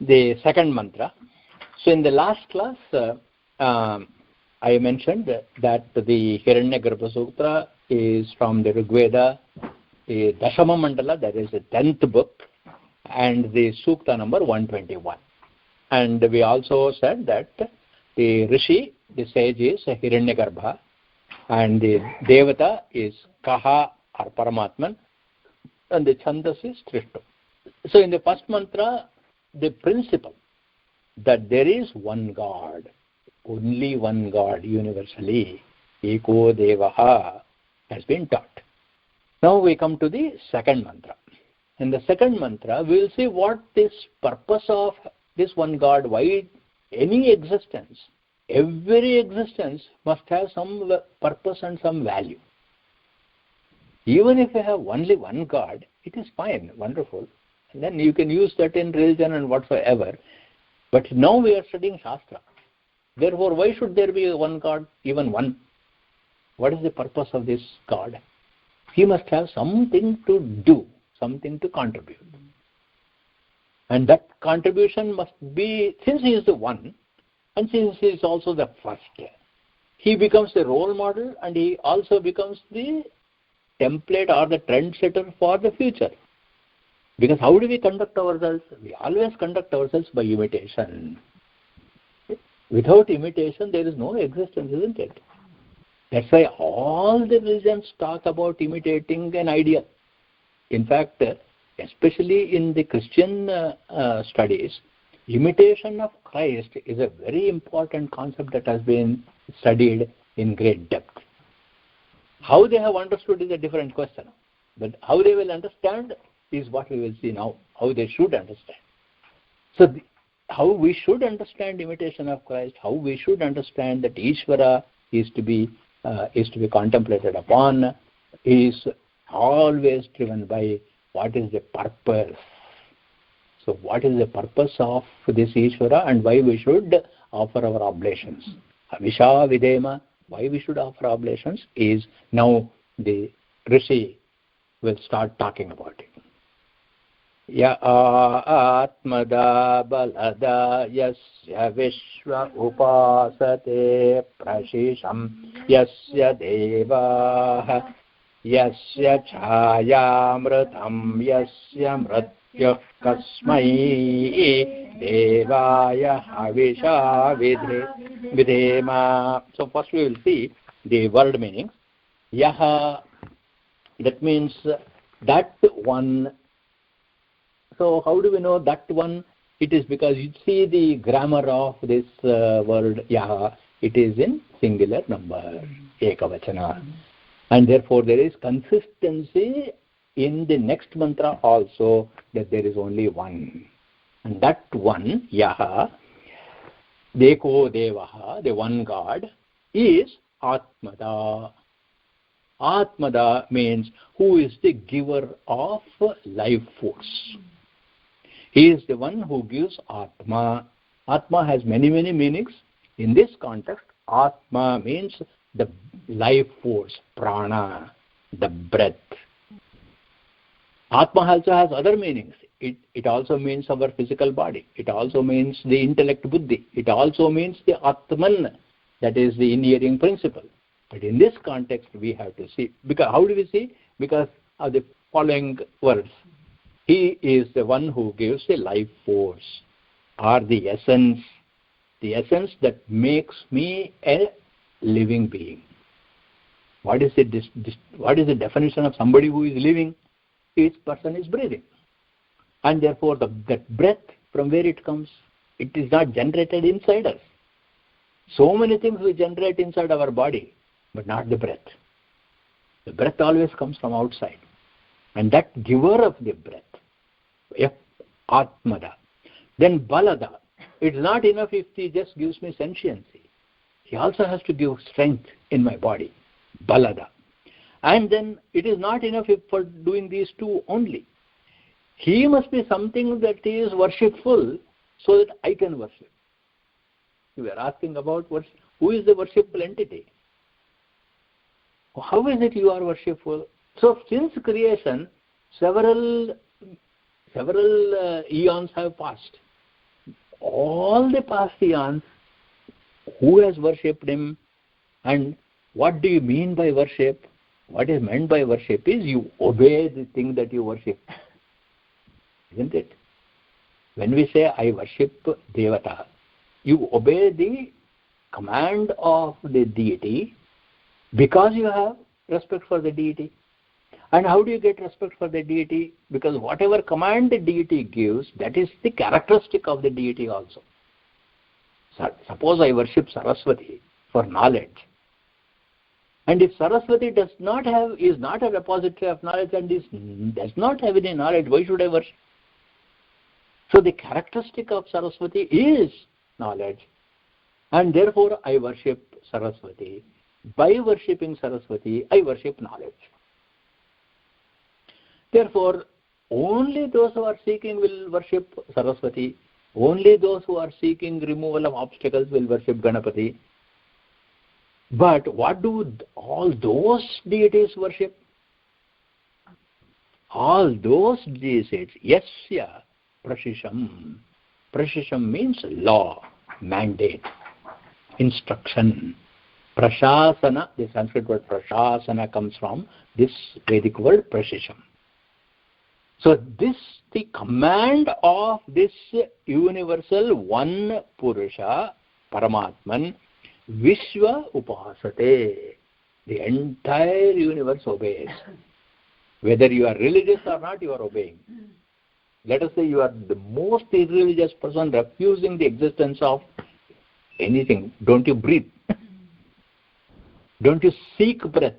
the second mantra. So in the last class, I mentioned that the Hiranyagarbha Sutra is from the Rig Veda, the Dashama Mandala, that is the 10th book, and the Sukta number 121. And we also said that the Rishi, the sage, is Hiranyagarbha, and the Devata is Kaha or Paramatman, and the Chandas is Trishtu. So in the first mantra, the principle that there is one God, only one God universally, Eko Devaha, has been taught. Now we come to the second mantra. In the second mantra, we will see what this purpose of this one God, why any existence, every existence must have some purpose and some value. Even if you have only one God, it is fine, wonderful. And then you can use that in religion and whatsoever. But now we are studying Shastra. Therefore, why should there be one God, even one? What is the purpose of this God? He must have something to do, something to contribute. And that contribution must be, since he is the one, and since he is also the first, he becomes the role model and he also becomes the template or the trendsetter for the future. Because how do we conduct ourselves? We always conduct ourselves by imitation. Without imitation, there is no existence, isn't it? That's why all the religions talk about imitating an ideal. In fact, especially in the Christian studies, imitation of Christ is a very important concept that has been studied in great depth. How they have understood is a different question. But how they will understand is what we will see now, how they should understand. So how we should understand imitation of Christ, how we should understand that Ishvara is to be contemplated upon, is always driven by what is the purpose. So what is the purpose of this Ishvara and why we should offer our oblations. Havisha Videma, why we should offer oblations is now the Rishi will start talking about it. Ya atmada balada yasya vishva upasate prashisham yasya devaha yasya chayamritam yasya mrityuh kasmai devaya havisha videma. So first we will see the word meanings. Yaha, that means that one. So how do we know that one? It is because you see the grammar of this word Yaha, it is in singular number, Ekavachana. And therefore there is consistency in the next mantra also that there is only one. And that one, Yaha, Deko Devaha, the one God, is Atmada. Atmada means who is the giver of life force. He is the one who gives Atma. Atma has many, many meanings. In this context, Atma means the life force, prana, the breath. Atma also has other meanings. It also means our physical body. It also means the intellect buddhi. It also means the Atman, that is the engineering principle. But in this context, we have to see. Because how do we see? Because of the following words. He is the one who gives the life force or the essence that makes me a living being. What is the definition of somebody who is living? Each person is breathing. And therefore, that breath, from where it comes? It is not generated inside us. So many things we generate inside our body, but not the breath. The breath always comes from outside. And that giver of the breath, Atmada. Then Balada. It's not enough if he just gives me sentiency. He also has to give strength in my body. Balada. And then it is not enough for doing these two only. He must be something that is worshipful so that I can worship. We are asking about who is the worshipful entity. How is it you are worshipful? So since creation, several eons have passed. all the past eons, who has worshipped him, and what do you mean by worship? What is meant by worship is you obey the thing that you worship. Isn't it? When we say, I worship Devata, you obey the command of the deity because you have respect for the deity. And how do you get respect for the deity? Because whatever command the deity gives, that is the characteristic of the deity also. Suppose I worship Saraswati for knowledge. And if Saraswati is not a repository of knowledge and does not have any knowledge, why should I worship? So the characteristic of Saraswati is knowledge. And therefore I worship Saraswati. By worshipping Saraswati, I worship knowledge. Therefore, only those who are seeking will worship Saraswati. Only those who are seeking removal of obstacles will worship Ganapati. But what do all those deities worship? All those deities, yasya prashisham. Prashisham means law, mandate, instruction. Prashasana, the Sanskrit word prashasana comes from this Vedic word prashisham. So the command of this universal one Purusha, Paramatman, Vishwa Upasate, the entire universe obeys. Whether you are religious or not, you are obeying. Let us say you are the most irreligious person refusing the existence of anything. Don't you breathe? Don't you seek breath?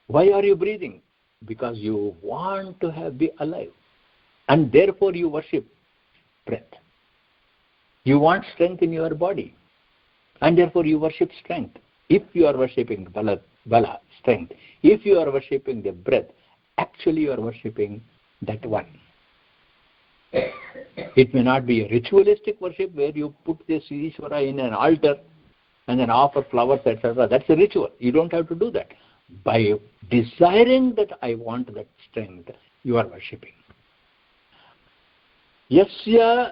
Why are you breathing? Because you want to be alive. And therefore you worship breath. You want strength in your body. And therefore you worship strength. If you are worshipping bala, strength, if you are worshipping the breath, actually you are worshipping that one. It may not be a ritualistic worship where you put this Ishvara in an altar and then offer flowers, etc. That's a ritual. You don't have to do that. By desiring that I want that strength, you are worshipping. Yasya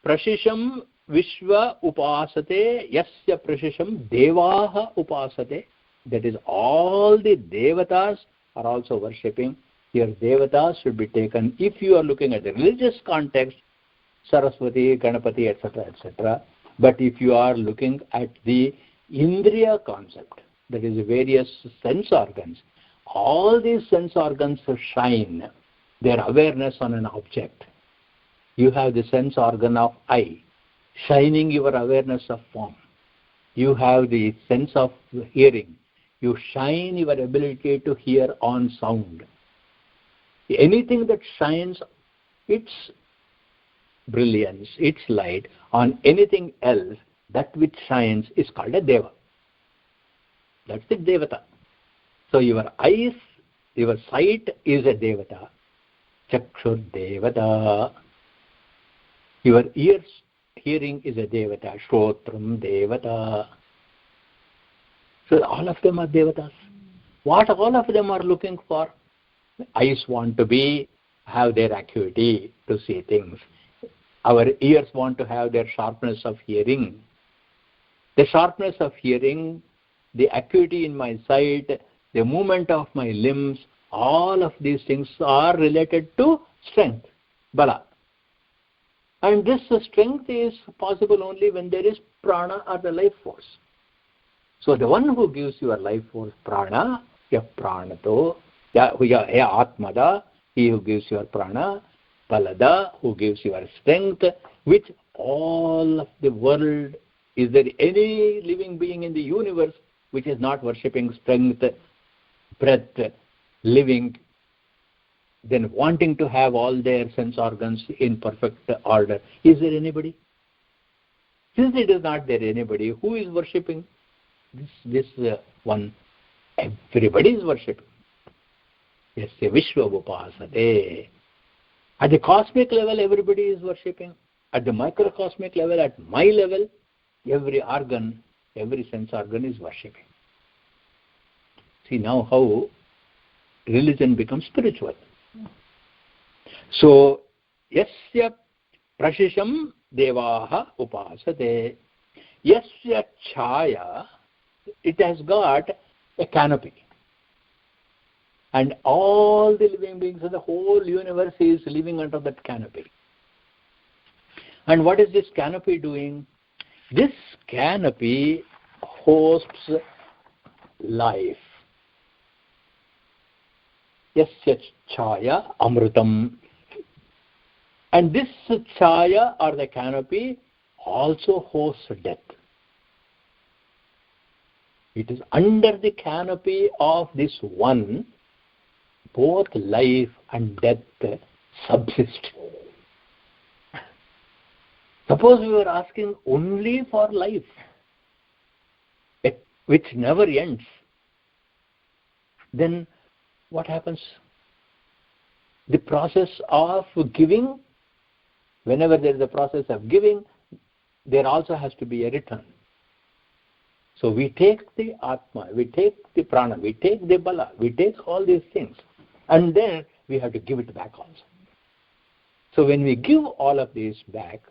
prashisham vishva upasate, yasya prashisham devaha upasate. That is, all the devatas are also worshipping. Here devatas should be taken, if you are looking at the religious context, Saraswati, Ganapati, etc., etc. But if you are looking at the Indriya concept, that is various sense organs, all these sense organs shine their awareness on an object. You have the sense organ of eye, shining your awareness of form. You have the sense of hearing. You shine your ability to hear on sound. Anything that shines its brilliance, its light on anything else, that which shines is called a deva. That's the devata. So your eyes, your sight is a devata. Chakshur devata. Your ears, hearing is a devata. Shrotram devata. So all of them are devatas. What all of them are looking for? Eyes want to have their acuity to see things. Our ears want to have their sharpness of hearing. The sharpness of hearing, the acuity in my sight, the movement of my limbs, all of these things are related to strength, bala. And this strength is possible only when there is prana or the life force. So the one who gives your life force, prana, ya pranato, ya atmada, he who gives your prana, balada, who gives your strength, which all of the world, is there any living being in the universe which is not worshipping strength, breath, living, then wanting to have all their sense organs in perfect order? Is there anybody? Since it is not there anybody, who is worshipping this one? Everybody is worshipping. Yes, Vishwa Upasate. At the cosmic level, everybody is worshipping. At the microcosmic level, at my level, every organ, every sense organ is worshipping. See now how religion becomes spiritual. So, yasya prashisham devaha upasate. Yasya chaya, it has got a canopy. And all the living beings of the whole universe is living under that canopy. And what is this canopy doing? This canopy hosts life. Yasya chaya amrutam. And this chaya or the canopy also hosts death. It is under the canopy of this one, both life and death subsist. Suppose we were asking only for life, which never ends, then what happens? The process of giving, whenever there is a process of giving, there also has to be a return. So we take the Atma, we take the Prana, we take the Bala, we take all these things, and then we have to give it back also. So when we give all of these back,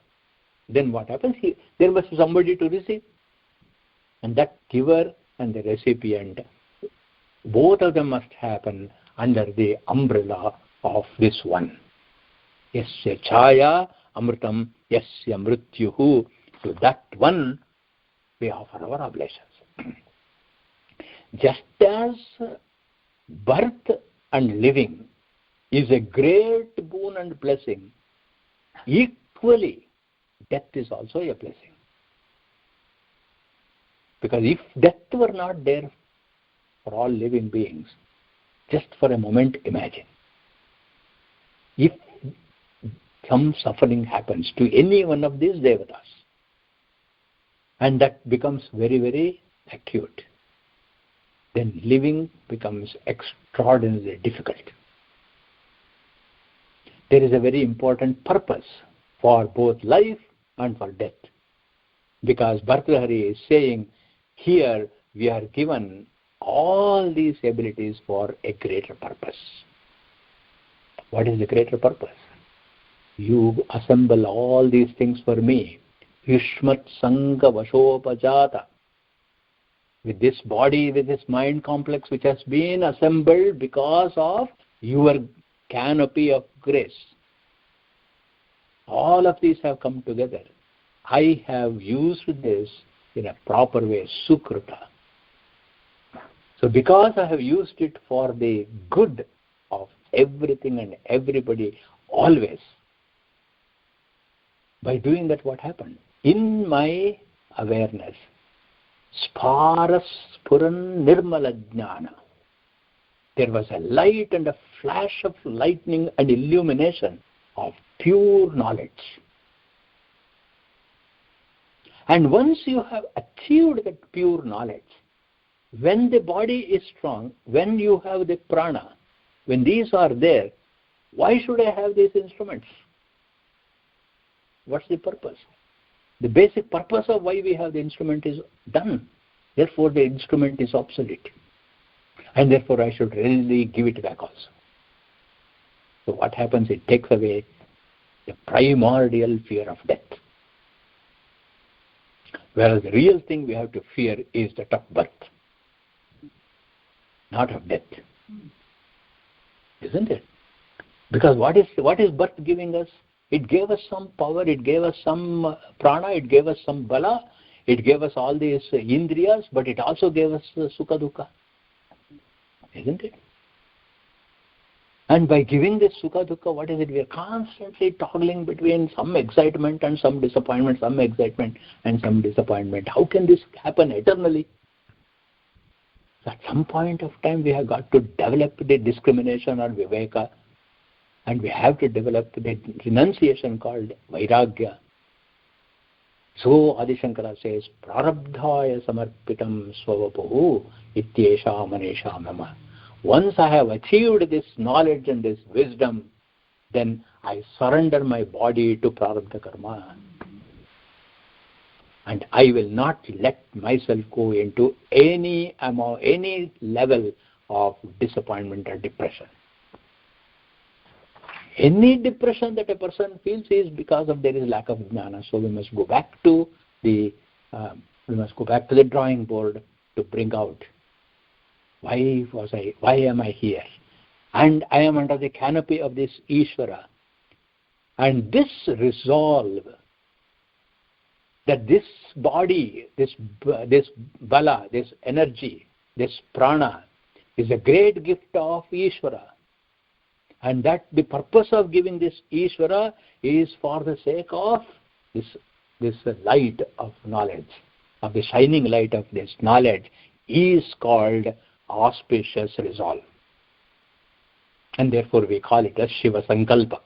then what happens? There must be somebody to receive. And that giver and the recipient, both of them must happen under the umbrella of this one. Yasya chaya amrutam yasya mrityuhu. To that one, we offer our oblations. Just as birth and living is a great boon and blessing, equally death is also a blessing. Because if death were not there for all living beings, just for a moment imagine, if some suffering happens to any one of these devatas, and that becomes very, very acute, then living becomes extraordinarily difficult. There is a very important purpose for both life and for death. Because Bhartrahari is saying, here we are given all these abilities for a greater purpose. What is the greater purpose? You assemble all these things for me. Yushmat Sangha Vashopajata. With this body, with this mind complex which has been assembled because of your canopy of grace. All of these have come together. I have used this in a proper way, Sukrita. So because I have used it for the good of everything and everybody, always, by doing that, what happened? In my awareness, Sparas Puran Nirmala Jnana, there was a light and a flash of lightning and illumination of pure knowledge. And once you have achieved that pure knowledge, when the body is strong, when you have the prana, when these are there, why should I have these instruments? What's the purpose? The basic purpose of why we have the instrument is done. Therefore, the instrument is obsolete. And therefore, I should really give it back also. So what happens? It takes away the primordial fear of death. Whereas the real thing we have to fear is that of birth, not of death. Isn't it? Because what is birth giving us? It gave us some power, it gave us some prana, it gave us some bala, it gave us all these indriyas, but it also gave us sukha dukkha. Isn't it? And by giving this sukha dukkha, what is it? We are constantly toggling between some excitement and some disappointment, some excitement and some disappointment. How can this happen eternally? At some point of time, we have got to develop the discrimination or viveka, and we have to develop the renunciation called vairagya. So Adi Shankara says, prarabdhaya samarpitam svavapuhu ityesha manesha mama. Once I have achieved this knowledge and this wisdom, then I surrender my body to prarabdha karma. And I will not let myself go into any level of disappointment or depression. Any depression that a person feels is because of there is lack of jnana. So we must go back to the drawing board to bring out why am I here? And I am under the canopy of this Ishvara. And this resolve that this body, this bala, this energy, this prana is a great gift of Ishvara. And that the purpose of giving this Ishvara is for the sake of this light of knowledge, of the shining light of this knowledge, is called auspicious resolve. And therefore we call it as Shiva Sankalpa.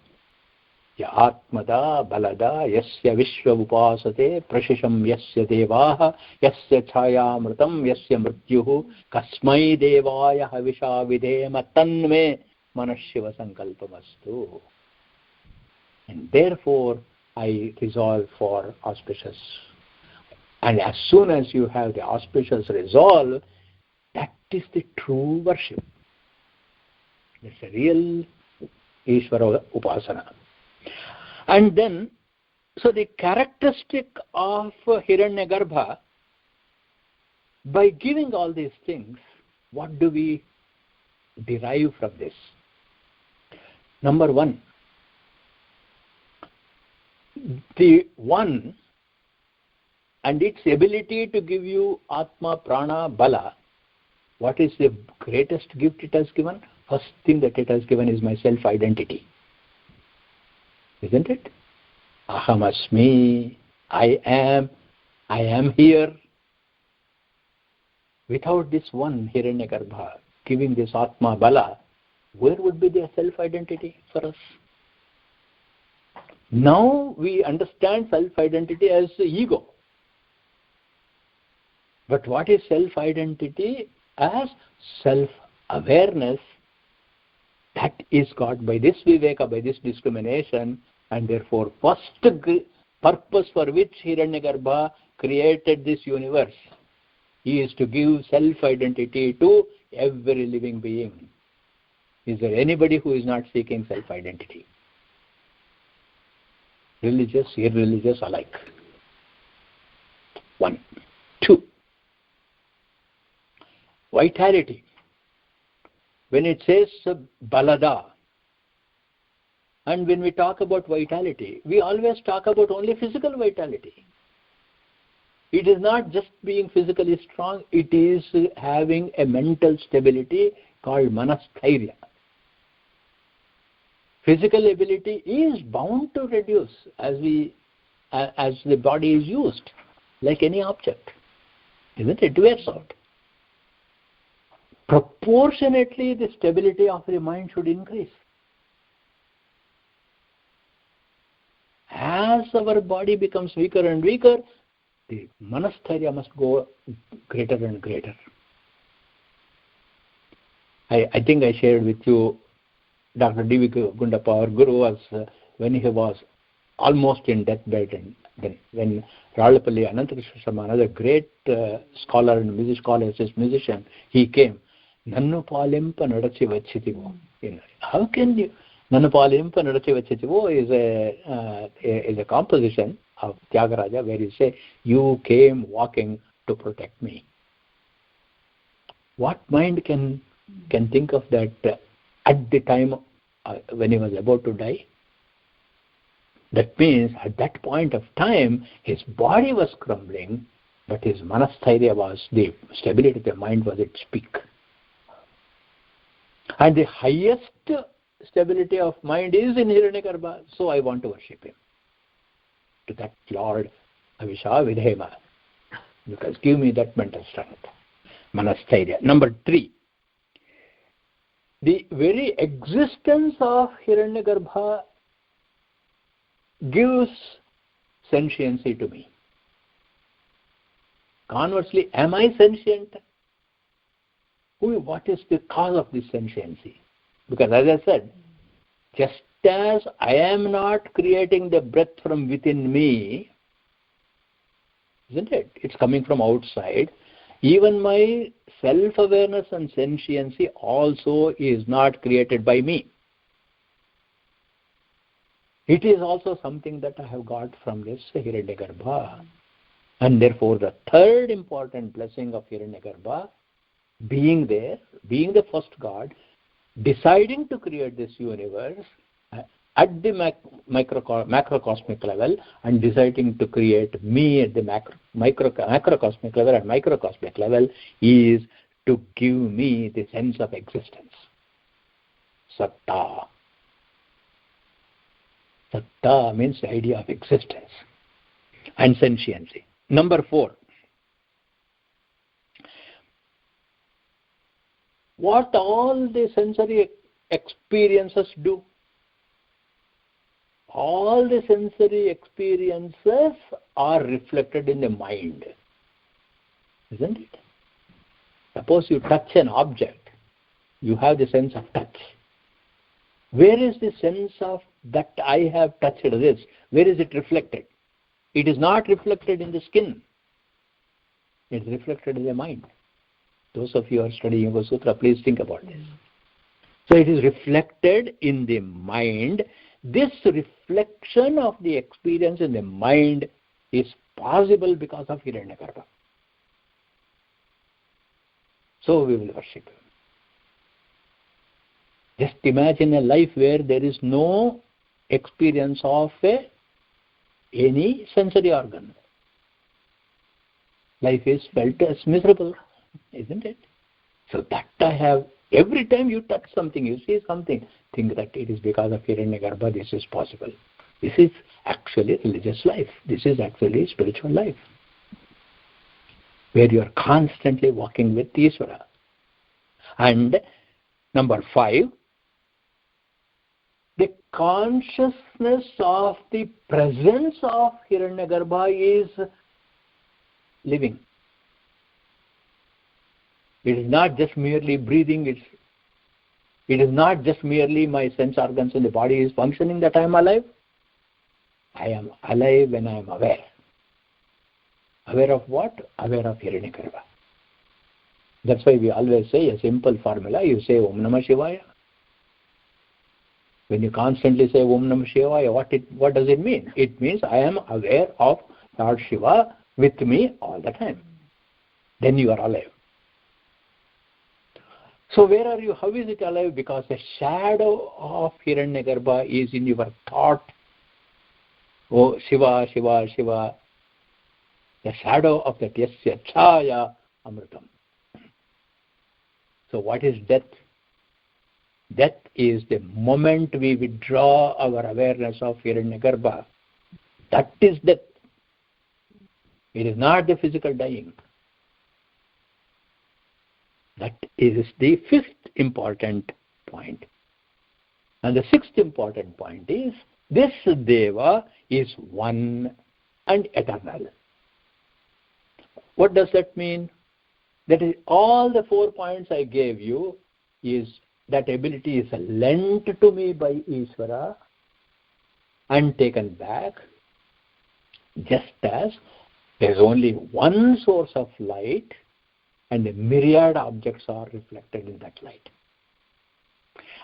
Ya Atmada Balada Yasya Vishwa Upasate Prashisham Yasya Devaha Yasya Chayamritam Yasya Mrityuhu Kasmai Devaya Havisha Videma Tanme Manashiva Sankalpamastu. And therefore I resolve for auspicious. And as soon as you have the auspicious resolve, that is the true worship. That's a real Ishvara Upasana. And then, so the characteristic of Hiranyagarbha, by giving all these things, what do we derive from this? Number one, the one and its ability to give you Atma, Prana, Bala, what is the greatest gift it has given? First thing that it has given is my self-identity. Isn't it? Aham asmi, I am here. Without this one Hiranyagarbha, giving this Atma Bala, where would be their self-identity for us? Now we understand self-identity as ego. But what is self-identity? As self-awareness that is got by this viveka, by this discrimination, and therefore first purpose for which Hiranyagarbha created this universe is to give self-identity to every living being. Is there anybody who is not seeking self-identity? Religious, irreligious alike. One. Two. Vitality. When it says balada, and when we talk about vitality, we always talk about only physical vitality. It is not just being physically strong, it is having a mental stability called manasthairya. Physical ability is bound to reduce as the body is used, like any object. Isn't it? It wears out. Proportionately, the stability of the mind should increase. As our body becomes weaker and weaker, the manasthairya must go greater and greater. I think I shared with you, Dr. D.V. Gundappa, our guru, was when he was almost in deathbed, and then when Ralapalli Anantakrishna Sharma, another great scholar and musician, he came. Nannu palimpa nadachi vachitivo. How can you? Nannu palimpa nadachi vachitivo is a composition of Tyagaraja where he say, "You came walking to protect me." What mind can think of that at the time when he was about to die? That means at that point of time, his body was crumbling, but his manasthairya was, the stability of the mind was at peak. And the highest stability of mind is in Hiranyagarbha, so I want to worship him. To that Lord, Avisha Vidhema, because give me that mental strength, manasthairya. Number 3, the very existence of Hiranyagarbha gives sentiency to me. Conversely, am I sentient? What is the cause of this sentiency? Because as I said, just as I am not creating the breath from within me, isn't it? It's coming from outside. Even my self-awareness and sentiency also is not created by me. It is also something that I have got from this Hiranyagarbha. And therefore, the third important blessing of Hiranyagarbha, being there, being the first God, deciding to create this universe at the macrocosmic level and deciding to create me at the macrocosmic level and microcosmic level is to give me the sense of existence. Satta. Satta means the idea of existence and sentiency. Number 4. What all the sensory experiences do? All the sensory experiences are reflected in the mind. Isn't it? Suppose you touch an object, you have the sense of touch. Where is the sense of that I have touched this? Where is it reflected? It is not reflected in the skin. It is reflected in the mind. Those of you who are studying Yoga Sutra, please think about this. So it is reflected in the mind. This reflection of the experience in the mind is possible because of Hiranyagarbha. So we will worship him. Just imagine a life where there is no experience of any sensory organ. Life is felt as miserable, isn't it? So that I have, every time you touch something, you see something, think that it is because of Hiranyagarbha this is possible. This is actually religious life. This is actually spiritual life, where you are constantly walking with Ishvara. And number 5, the consciousness of the presence of Hiranyagarbha is living. It is not just merely breathing. It is not just merely my sense organs in the body is functioning that I am alive. I am alive when I am aware. Aware of what? Aware of Hiranyagarbha. That's why we always say a simple formula. You say Om Namah Shivaya. When you constantly say Om Namah Shivaya, what does it mean? It means I am aware of Lord Shiva with me all the time. Then you are alive. So where are you? How is it alive? Because the shadow of Hiranyagarbha is in your thought. Oh, Shiva, Shiva, Shiva. The shadow of that Yasya Chaya Amritam. So what is death? Death is the moment we withdraw our awareness of Hiranyagarbha. That is death. It is not the physical dying. That is the 5th important point. And the 6th important point is, this Deva is one and eternal. What does that mean? That is, all the 4 points I gave you, is that ability is lent to me by Ishvara and taken back, just as there is only one source of light and a myriad objects are reflected in that light.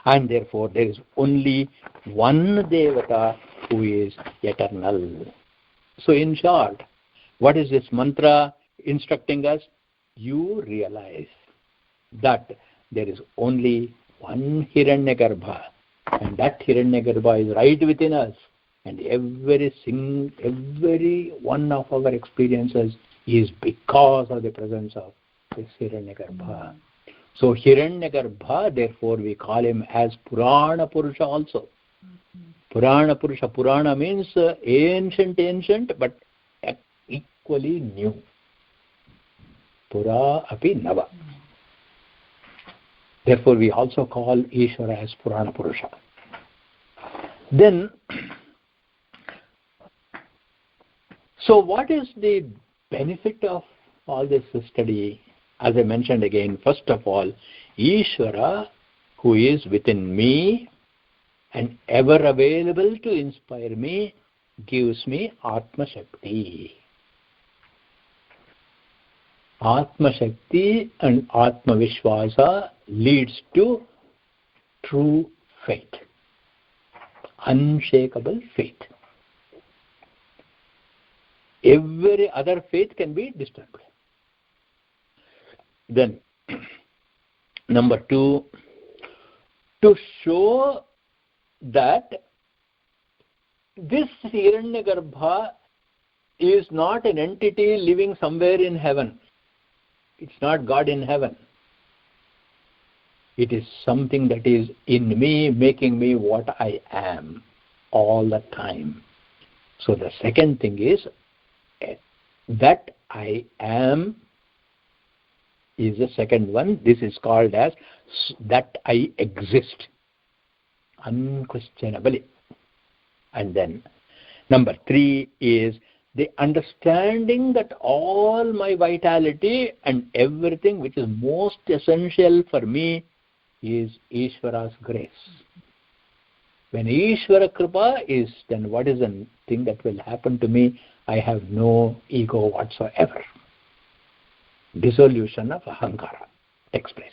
And therefore there is only one Devata who is eternal. So in short, what is this mantra instructing us? You realize that there is only one Hiranyagarbha, and that Hiranyagarbha is right within us, and every one of our experiences is because of the presence of this Hiranyagarbha. So Hiranyagarbha, therefore we call him as Purana Purusha also. Purana Purusha. Purana means ancient, but equally new. Pura api Nava. Therefore, we also call Ishvara as Purana Purusha. Then, so what is the benefit of all this study? As I mentioned again, first of all, Ishvara, who is within me and ever available to inspire me, gives me Atma Shakti. Atma Shakti and Atma Vishwasa leads to true faith. unshakable faith. Every other faith can be disturbed. Then, number 2, to show that this Hiranyagarbha is not an entity living somewhere in heaven. It's not God in heaven. It is something that is in me, making me what I am all the time. So the second thing is that I am is the second one. This is called as that I exist unquestionably. And then number 3 is the understanding that all my vitality and everything which is most essential for me is Ishvara's grace. When Ishvara Kripa is, then what is the thing that will happen to me? I have no ego whatsoever. Dissolution of Ahankara takes place.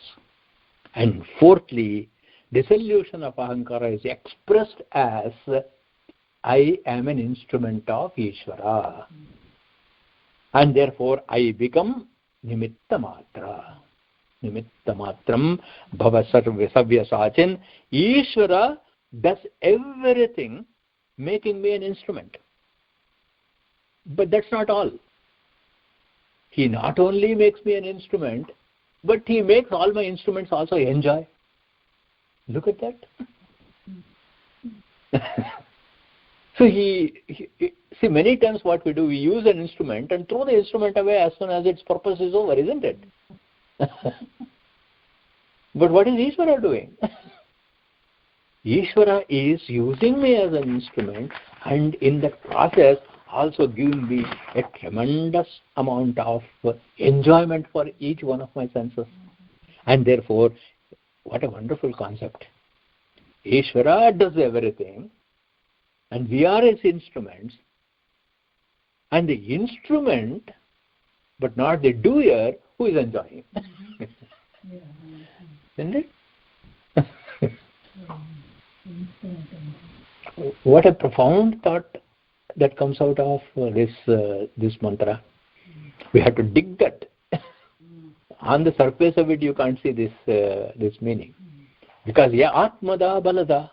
And fourthly, dissolution of Ahankara is expressed as I am an instrument of Ishvara. And therefore I become Nimitta Matra. Nimitta Matram Bhava Savya Sachin. Ishvara does everything making me an instrument. But that's not all. He not only makes me an instrument, but he makes all my instruments also enjoy. Look at that. So see, many times what we do, we use an instrument and throw the instrument away as soon as its purpose is over, isn't it? But what is Ishvara doing? Ishvara is using me as an instrument, and in that process also giving me a tremendous amount of enjoyment for each one of my senses. And therefore, what a wonderful concept. Ishvara does everything, and we are his instruments, and the instrument, but not the doer, who is enjoying. Isn't it? What a profound thought that comes out of this mantra. We have to dig that. On the surface of it, you can't see this meaning. Because Atmada Balada.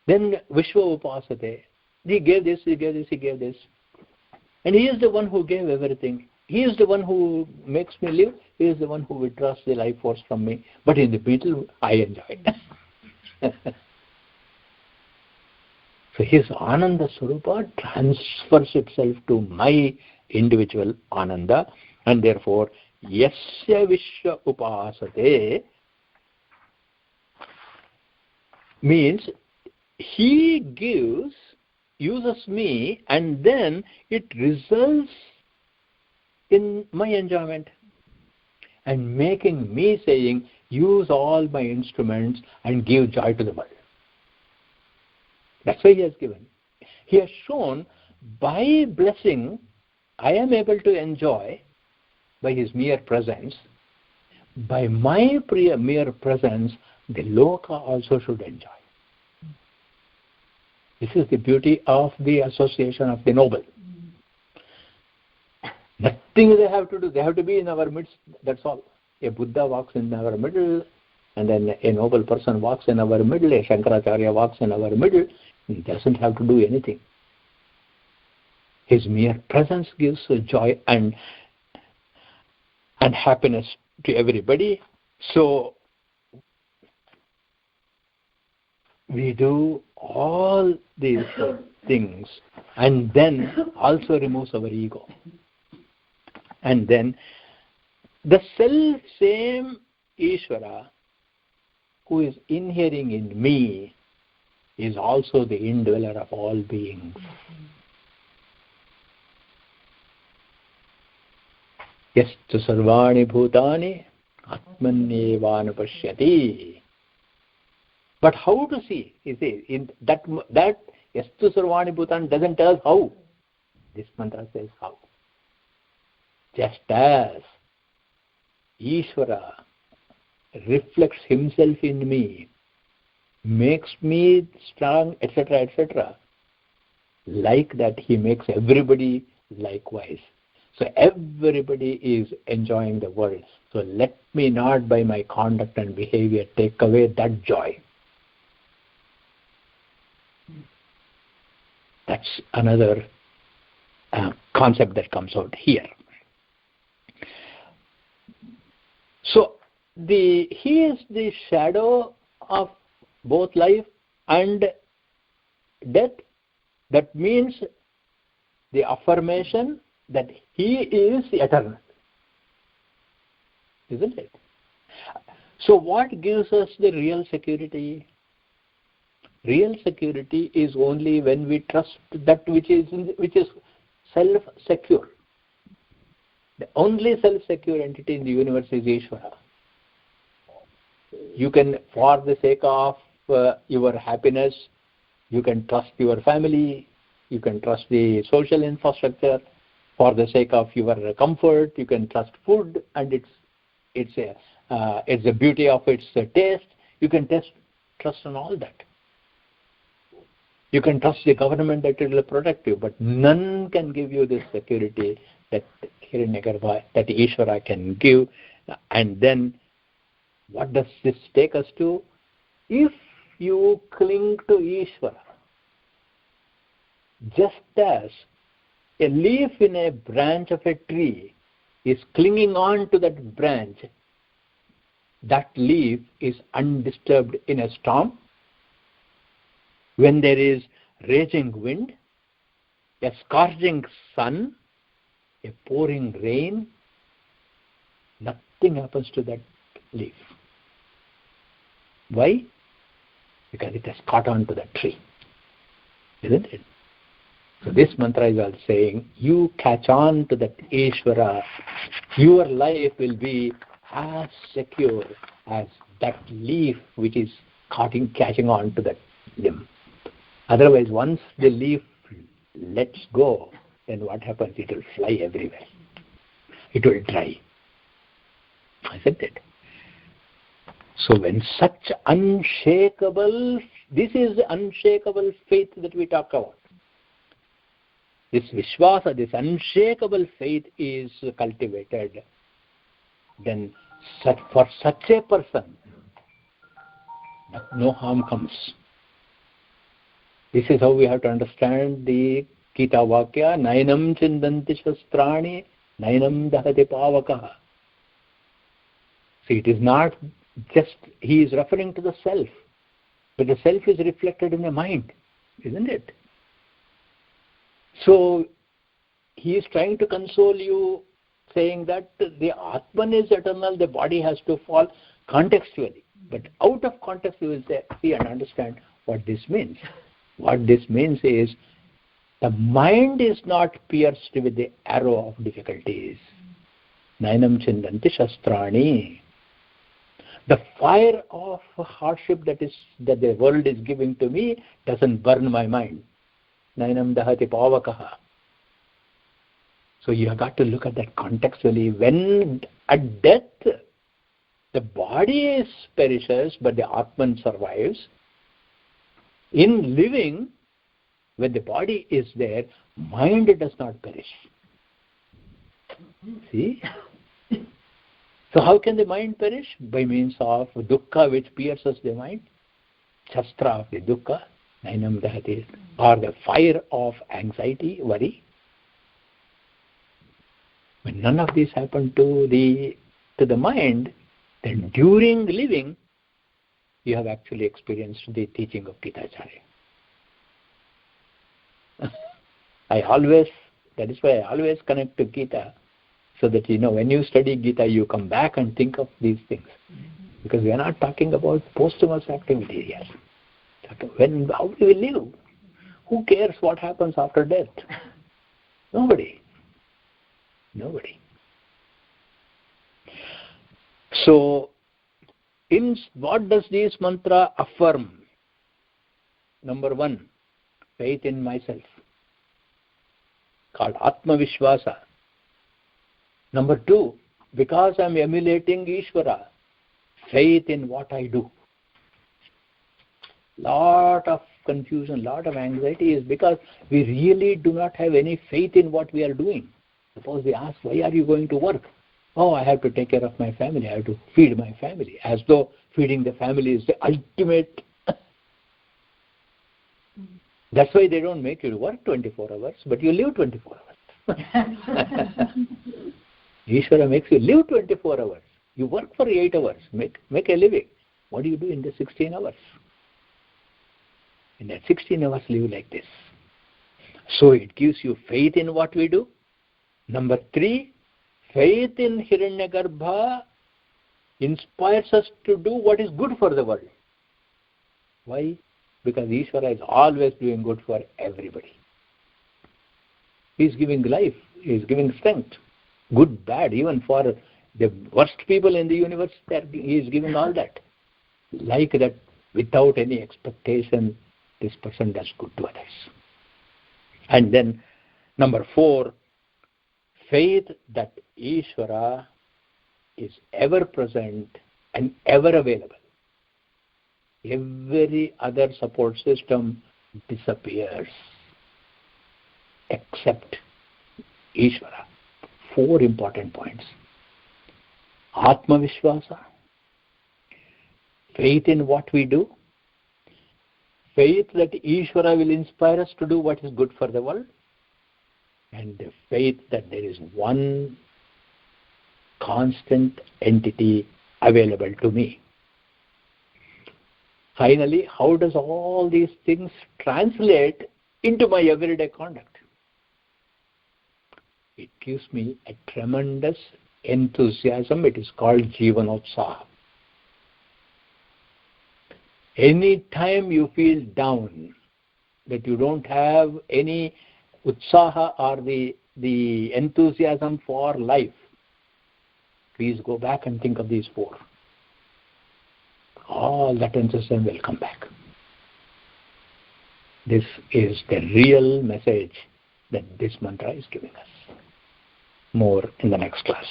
Then Vishwa Upasate. He gave this, he gave this, he gave this. And he is the one who gave everything. He is the one who makes me live. He is the one who withdraws the life force from me. But in the middle, I enjoy it. So his Ananda Swarupa transfers itself to my individual Ananda, and therefore, Yasya Vishwa Upasate means he uses me, and then it results in my enjoyment and making me saying, use all my instruments and give joy to the world. That's why he has given. He has shown by blessing, I am able to enjoy by his mere presence. By my mere presence, the Loka also should enjoy. This is the beauty of the association of the noble. Nothing they have to do. They have to be in our midst. That's all. A Buddha walks in our middle, and then a noble person walks in our middle, a Shankaracharya walks in our middle. He doesn't have to do anything. His mere presence gives joy and happiness to everybody. So we do all these things, and then also removes our ego. And then the self-same Ishvara who is inhering in me is also the indweller of all beings. Yastu sarvani bhutani atmanyevana pashyati. But how to see? You see, in that Yastu sarvani bhutani doesn't tell us how. This mantra says how. Just as Ishvara reflects himself in me, makes me strong, etc., etc. Like that, he makes everybody likewise. So everybody is enjoying the world. So let me not by my conduct and behavior take away that joy. That's another concept that comes out here. So he is the shadow of both life and death. That means the affirmation that he is eternal. Isn't it? So what gives us the real security? Real security is only when we trust that which is self-secure. The only self-secure entity in the universe is Ishvara. You can, for the sake of your happiness, you can trust your family, you can trust the social infrastructure. For the sake of your comfort, you can trust food and it's a beauty of its taste. You can trust on all that. You can trust the government that it will protect you, but none can give you this security that Hiranyagarbha, that Ishvara can give. And then what does this take us to? If you cling to Ishvara, just as a leaf in a branch of a tree is clinging on to that branch, that leaf is undisturbed in a storm. When there is raging wind, a scorching sun, a pouring rain, nothing happens to that leaf. Why? Because it has caught on to that tree. Isn't it? So this mantra is also saying, you catch on to that Ishvara, your life will be as secure as that leaf which is catching on to that limb. Otherwise, once the leaf lets go, then what happens? It will fly everywhere. It will dry. Isn't it? So when such unshakable, this is the unshakable faith that we talk about. This Vishwasa, this unshakable faith is cultivated, then for such a person, no harm comes. This is how we have to understand the Gita Vakya, Nainam Chindanti Shastrani, Nainam Dahati Pavakaha. See, it is not just, he is referring to the self, but the self is reflected in the mind, isn't it? So, he is trying to console you, saying that the Atman is eternal, the body has to fall contextually. But out of context, you will see and understand what this means. What this means is, the mind is not pierced with the arrow of difficulties. Nainam Chindanti Shastrani. The fire of hardship that the world is giving to me doesn't burn my mind. Nainam Dahati Pavakaha. So you have got to look at that contextually. When at death, the body perishes, but the Atman survives. In living, when the body is there, mind does not perish. See? So how can the mind perish? By means of dukkha which pierces the mind, shastra of the dukkha, nainam dahati, or the fire of anxiety, worry. When none of these happen to the mind, then during living, you have actually experienced the teaching of Gita Acharya. That is why I always connect to Gita, so that when you study Gita, you come back and think of these things. Because we are not talking about posthumous activity here. How do we live? Who cares what happens after death? Nobody. So, what does this mantra affirm? Number one, faith in myself, called Atma Vishwasa. Number two, because I am emulating Ishvara, faith in what I do. lot of confusion, lot of anxiety is because we really do not have any faith in what we are doing. Suppose we ask, why are you going to work? Oh, I have to take care of my family. I have to feed my family. As though feeding the family is the ultimate. That's why they don't make you work 24 hours, but you live 24 hours. Ishvara makes you live 24 hours. You work for 8 hours, make a living. What do you do in the 16 hours? In that 16 hours, live like this. So it gives you faith in what we do. Number 3, faith in Hiranyagarbha inspires us to do what is good for the world. Why? Because Ishvara is always doing good for everybody. He is giving life, he is giving strength, good, bad, even for the worst people in the universe, he is giving all that. Like that, without any expectation, this person does good to others. And then, number 4, faith that Ishvara is ever present and ever available. Every other support system disappears except Ishvara. 4 important points. Atma Vishwasa, faith in what we do, faith that Ishvara will inspire us to do what is good for the world, and the faith that there is one constant entity available to me. Finally, how does all these things translate into my everyday conduct? It gives me a tremendous enthusiasm. It is called Jivanotsaha. Any time you feel down, that you don't have any utsaha or the enthusiasm for life, please go back and think of these 4. All that enthusiasm will come back. This is the real message that this mantra is giving us. More in the next class.